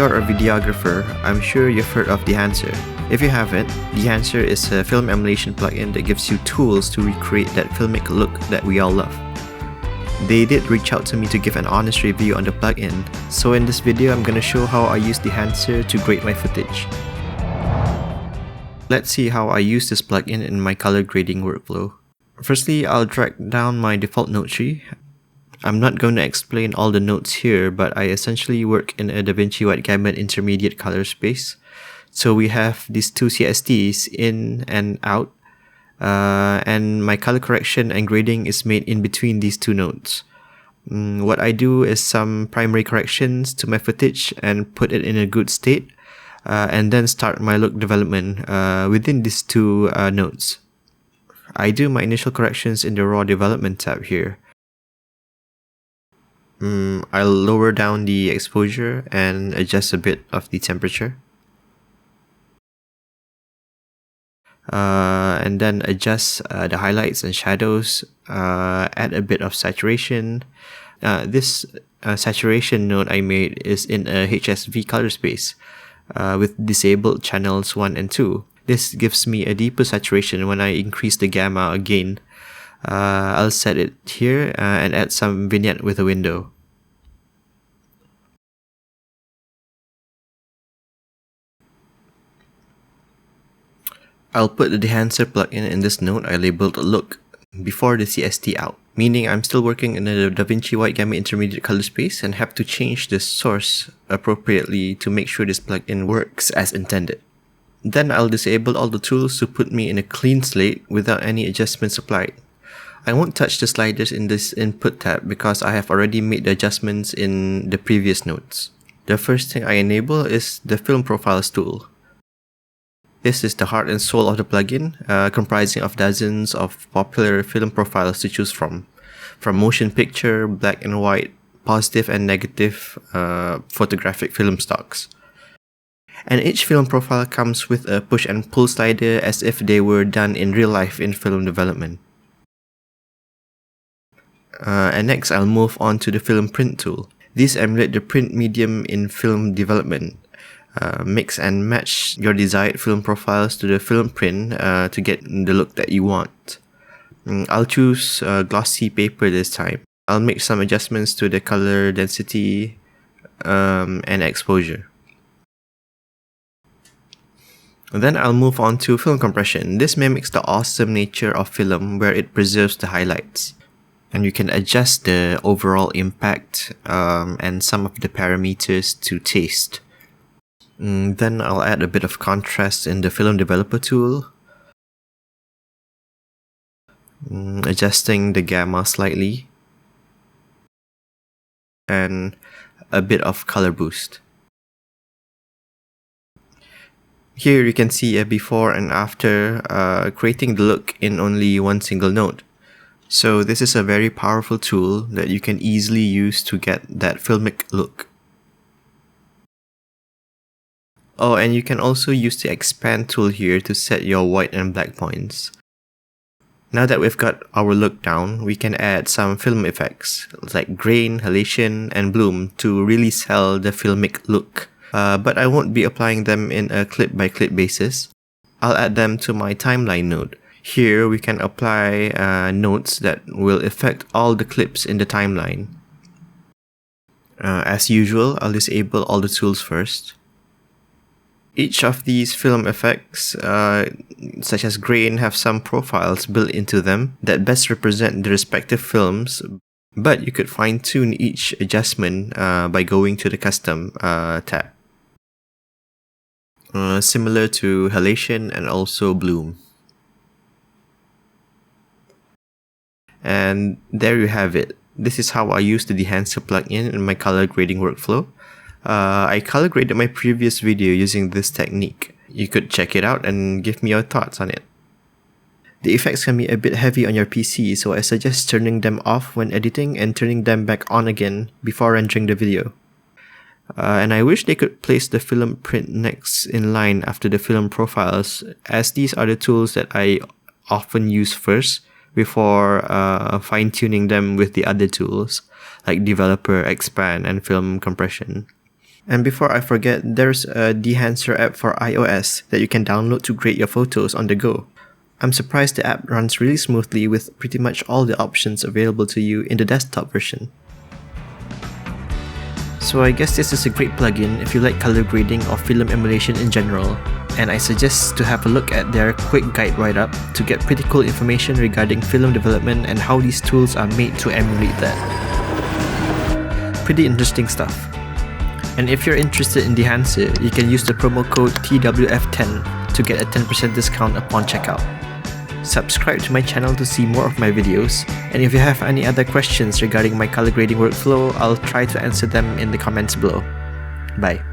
you're a videographer, I'm sure you've heard of Dehancer. If you haven't, Dehancer is a film emulation plugin that gives you tools to recreate that filmic look that we all love. They did reach out to me to give an honest review on the plugin, so in this video I'm gonna show how I use Dehancer to grade my footage. Let's see how I use this plugin in my color grading workflow. Firstly, I'll drag down my default note tree. I'm not going to explain all the notes here, but I essentially work in a Davinci wide gamut intermediate color space. So we have these two CSTs in and out, and my color correction and grading is made in between these two nodes. What I do is some primary corrections to my footage and put it in a good state, and then start my look development within these two nodes. I do my initial corrections in the raw development tab here. I'll lower down the exposure and adjust a bit of the temperature. And then adjust the highlights and shadows, add a bit of saturation. This saturation node I made is in a HSV color space with disabled channels 1 and 2. This gives me a deeper saturation when I increase the gamma again. I'll set it here and add some vignette with a window. I'll put the Dehancer plugin in this node I labeled Look before the CST out, meaning I'm still working in a Davinci wide gamut intermediate color space and have to change the source appropriately to make sure this plugin works as intended. Then I'll disable all the tools to put me in a clean slate without any adjustments applied. I won't touch the sliders in this input tab because I have already made the adjustments in the previous nodes. The first thing I enable is the Film Profiles tool. This is the heart and soul of the plugin, comprising of dozens of popular film profiles to choose from motion picture, black and white, positive and negative photographic film stocks. And each film profile comes with a push and pull slider as if they were done in real life in film development. And next I'll move on to the film print tool. These emulate the print medium in film development. Mix and match your desired film profiles to the film print to get the look that you want. I'll choose glossy paper this time. I'll make some adjustments to the color density and exposure. Then I'll move on to film compression. This mimics the awesome nature of film where it preserves the highlights. And you can adjust the overall impact and some of the parameters to taste. Then I'll add a bit of contrast in the film developer tool, adjusting the gamma slightly, and a bit of color boost. Here you can see a before and after creating the look in only one single node. So this is a very powerful tool that you can easily use to get that filmic look. Oh, and you can also use the expand tool here to set your white and black points. Now that we've got our look down, we can add some film effects like grain, halation, and bloom to really sell the filmic look. But I won't be applying them in a clip-by-clip basis. I'll add them to my timeline node. Here we can apply notes that will affect all the clips in the timeline. As usual, I'll disable all the tools first. Each of these film effects, such as grain, have some profiles built into them that best represent the respective films, but you could fine-tune each adjustment by going to the Custom tab. Similar to halation and also bloom. And there you have it. This is how I use the Dehancer plugin in my color grading workflow. I color graded my previous video using this technique. You could check it out and give me your thoughts on it. The effects can be a bit heavy on your PC, so I suggest turning them off when editing and turning them back on again before rendering the video. And I wish they could place the film print next in line after the film profiles, as these are the tools that I often use first before fine-tuning them with the other tools like developer, expand, and film compression. And before I forget, there's a Dehancer app for iOS that you can download to grade your photos on the go. I'm surprised the app runs really smoothly with pretty much all the options available to you in the desktop version. So I guess this is a great plugin if you like color grading or film emulation in general, and I suggest to have a look at their quick guide write-up to get pretty cool information regarding film development and how these tools are made to emulate that. Pretty interesting stuff. And if you're interested in Dehancer, you can use the promo code TWF10 to get a 10% discount upon checkout. Subscribe to my channel to see more of my videos, and if you have any other questions regarding my color grading workflow, I'll try to answer them in the comments below. Bye.